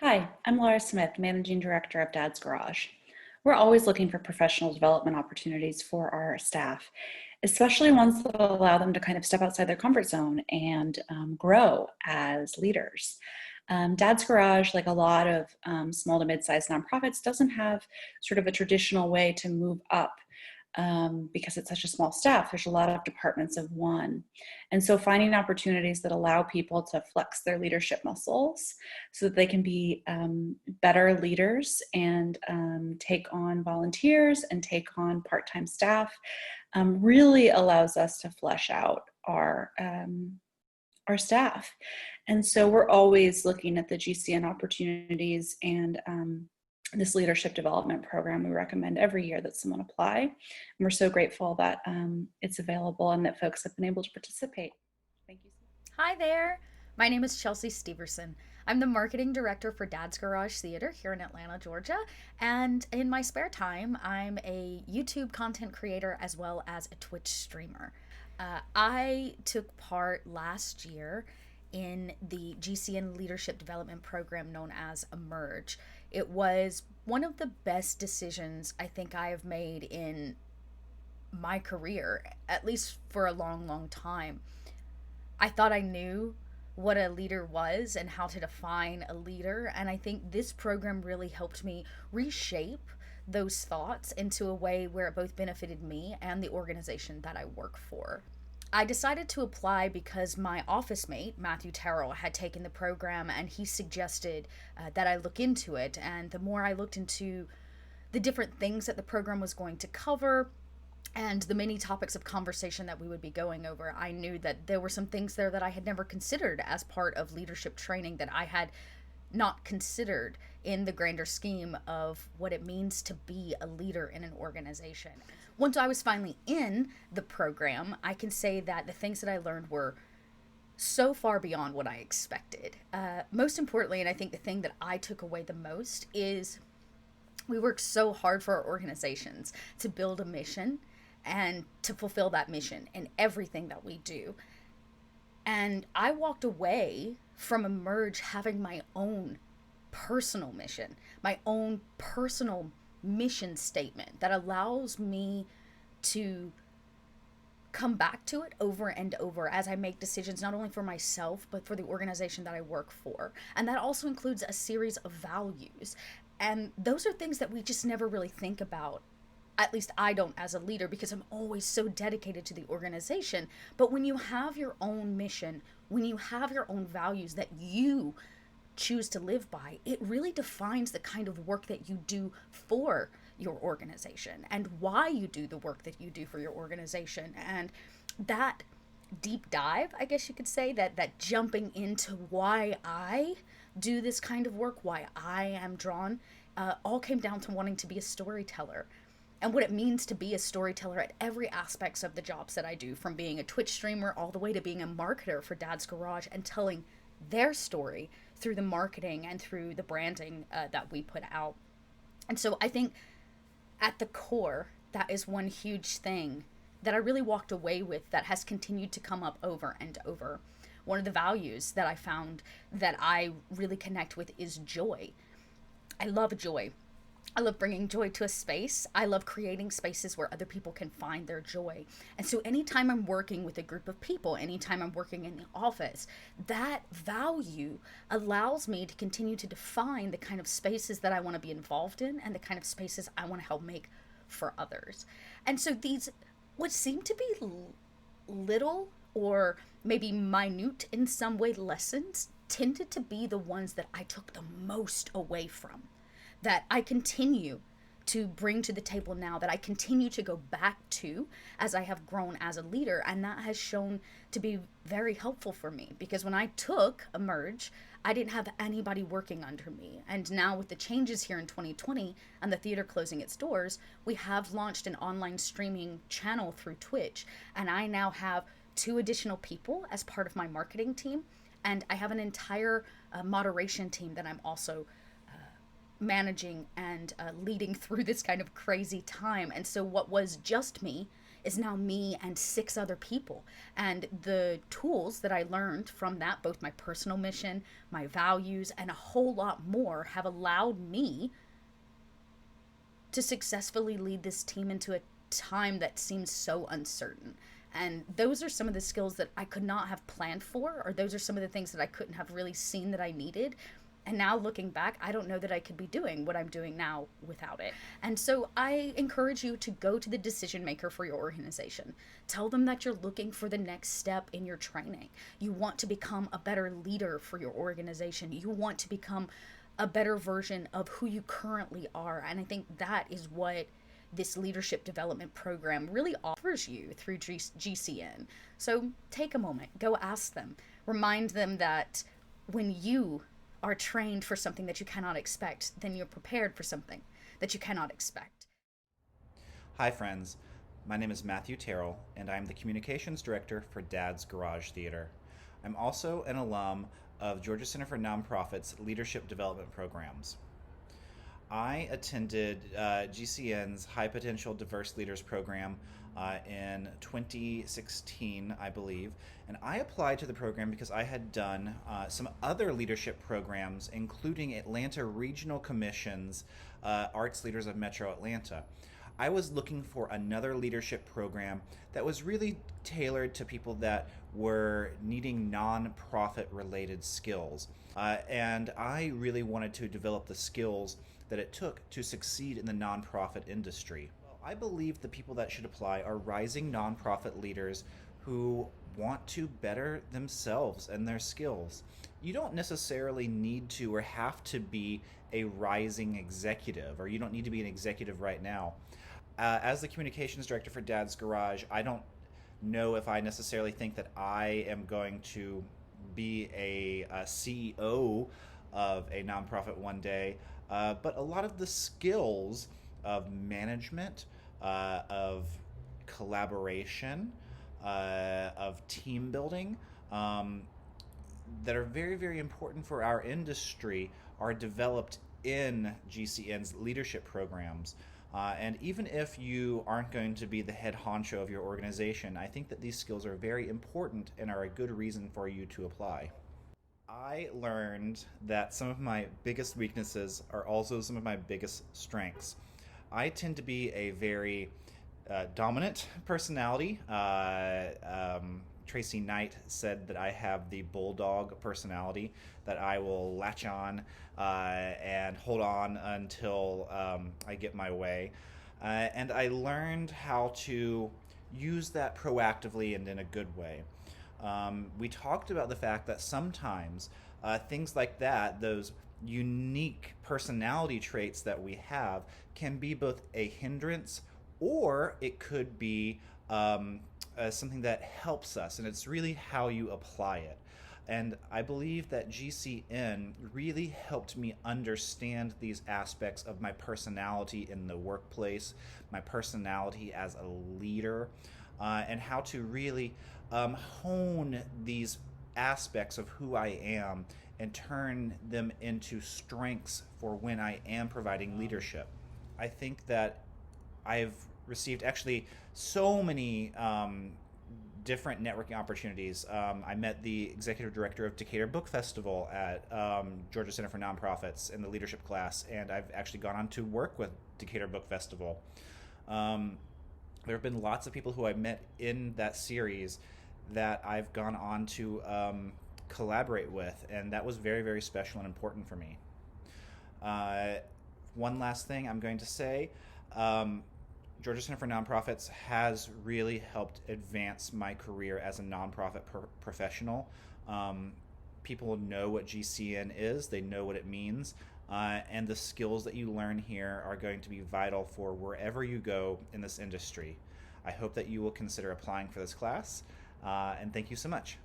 Hi, I'm Lara Smith, Managing Director of Dad's Garage. We're always looking for professional development opportunities for our staff, especially ones that allow them to kind of step outside their comfort zone and grow as leaders. Dad's Garage, like a lot of small to mid-sized nonprofits, doesn't have sort of a traditional way to move up because it's such a small staff. There's a lot of departments of one. And so finding opportunities that allow people to flex their leadership muscles so that they can be better leaders and take on volunteers and take on part-time staff really allows us to flesh out our staff. And so we're always looking at the GCN opportunities and this leadership development program we recommend every year that someone apply. And we're so grateful that it's available and that folks have been able to participate. Thank you. Hi there. My name is Chelsea Steverson. I'm the marketing director for Dad's Garage Theater here in Atlanta, Georgia. And in my spare time, I'm a YouTube content creator as well as a Twitch streamer. I took part last year in the GCN Leadership Development Program known as Emerge. It was one of the best decisions I think I have made in my career, at least for a long, long time. I thought I knew what a leader was and how to define a leader. And I think this program really helped me reshape those thoughts into a way where it both benefited me and the organization that I work for. I decided to apply because my office mate, Matthew Terrell, had taken the program and he suggested that I look into it. And the more I looked into the different things that the program was going to cover, and the many topics of conversation that we would be going over, I knew that there were some things there that I had never considered as part of leadership training that I had not considered in the grander scheme of what it means to be a leader in an organization. Once I was finally in the program, I can say that the things that I learned were so far beyond what I expected. Most importantly, and I think the thing that I took away the most is we work so hard for our organizations to build a mission and to fulfill that mission in everything that we do. And I walked away from Emerge having my own personal mission, my own personal mission statement that allows me to come back to it over and over as I make decisions not only for myself but for the organization that I work for. And that also includes a series of values. And those are things that we just never really think about. At least I don't as a leader because I'm always so dedicated to the organization. But when you have your own mission, when you have your own values that you choose to live by, it really defines the kind of work that you do for your organization and why you do the work that you do for your organization. And that deep dive, I guess you could say, that jumping into why I do this kind of work, why I am drawn, all came down to wanting to be a storyteller and what it means to be a storyteller at every aspects of the jobs that I do, from being a Twitch streamer all the way to being a marketer for Dad's Garage and telling their story through the marketing and through the branding that we put out. And so I think at the core, that is one huge thing that I really walked away with that has continued to come up over and over. One of the values that I found that I really connect with is joy. I love joy. I love bringing joy to a space. I love creating spaces where other people can find their joy. And so, anytime I'm working with a group of people, anytime I'm working in the office, that value allows me to continue to define the kind of spaces that I want to be involved in and the kind of spaces I want to help make for others. And so, these, what seem to be little or maybe minute in some way lessons, tended to be the ones that I took the most away from, that I continue to bring to the table now, that I continue to go back to as I have grown as a leader. And that has shown to be very helpful for me because when I took Emerge, I didn't have anybody working under me. And now, with the changes here in 2020 and the theater closing its doors, we have launched an online streaming channel through Twitch. And I now have two additional people as part of my marketing team. And I have an entire moderation team that I'm also managing and leading through this kind of crazy time. And so what was just me is now me and 6 other people. And the tools that I learned from that, both my personal mission, my values, and a whole lot more, have allowed me to successfully lead this team into a time that seems so uncertain. And those are some of the skills that I could not have planned for, or those are some of the things that I couldn't have really seen that I needed. And now looking back, I don't know that I could be doing what I'm doing now without it. And so I encourage you to go to the decision maker for your organization. Tell them that you're looking for the next step in your training. You want to become a better leader for your organization. You want to become a better version of who you currently are. And I think that is what this leadership development program really offers you through GCN. So take a moment, go ask them, remind them that when you are trained for something that you cannot expect, then you're prepared for something that you cannot expect. Hi friends, my name is Matthew Terrell and I'm the Communications Director for Dad's Garage Theater. I'm also an alum of Georgia Center for Nonprofits Leadership Development Programs. I attended GCN's High Potential Diverse Leaders Program in 2016, I believe, and I applied to the program because I had done some other leadership programs, including Atlanta Regional Commission's Arts Leaders of Metro Atlanta. I was looking for another leadership program that was really tailored to people that were needing nonprofit related skills. And I really wanted to develop the skills that it took to succeed in the nonprofit industry. Well, I believe the people that should apply are rising nonprofit leaders who want to better themselves and their skills. You don't necessarily need to or have to be a rising executive, or you don't need to be an executive right now. As the communications director for Dad's Garage, I don't know if I necessarily think that I am going to be a CEO of a nonprofit one day, but a lot of the skills of management, of collaboration, of team building, that are very, very important for our industry are developed in GCN's leadership programs. And even if you aren't going to be the head honcho of your organization, I think that these skills are very important and are a good reason for you to apply. I learned that some of my biggest weaknesses are also some of my biggest strengths. I tend to be a very dominant personality. Tracy Knight said that I have the bulldog personality, that I will latch on and hold on until I get my way. And I learned how to use that proactively and in a good way. We talked about the fact that sometimes things like that, those unique personality traits that we have, can be both a hindrance or it could be something that helps us, and it's really how you apply it. And I believe that GCN really helped me understand these aspects of my personality in the workplace, my personality as a leader, and how to really hone these aspects of who I am and turn them into strengths for when I am providing leadership. I think that I've received actually so many different networking opportunities. I met the executive director of Decatur Book Festival at Georgia Center for Nonprofits in the leadership class, and I've actually gone on to work with Decatur Book Festival. There have been lots of people who I met in that series that I've gone on to collaborate with, and that was very, very special and important for me. One last thing I'm going to say. Georgia Center for Nonprofits has really helped advance my career as a nonprofit professional. People know what GCN is, they know what it means, and the skills that you learn here are going to be vital for wherever you go in this industry. I hope that you will consider applying for this class, and thank you so much.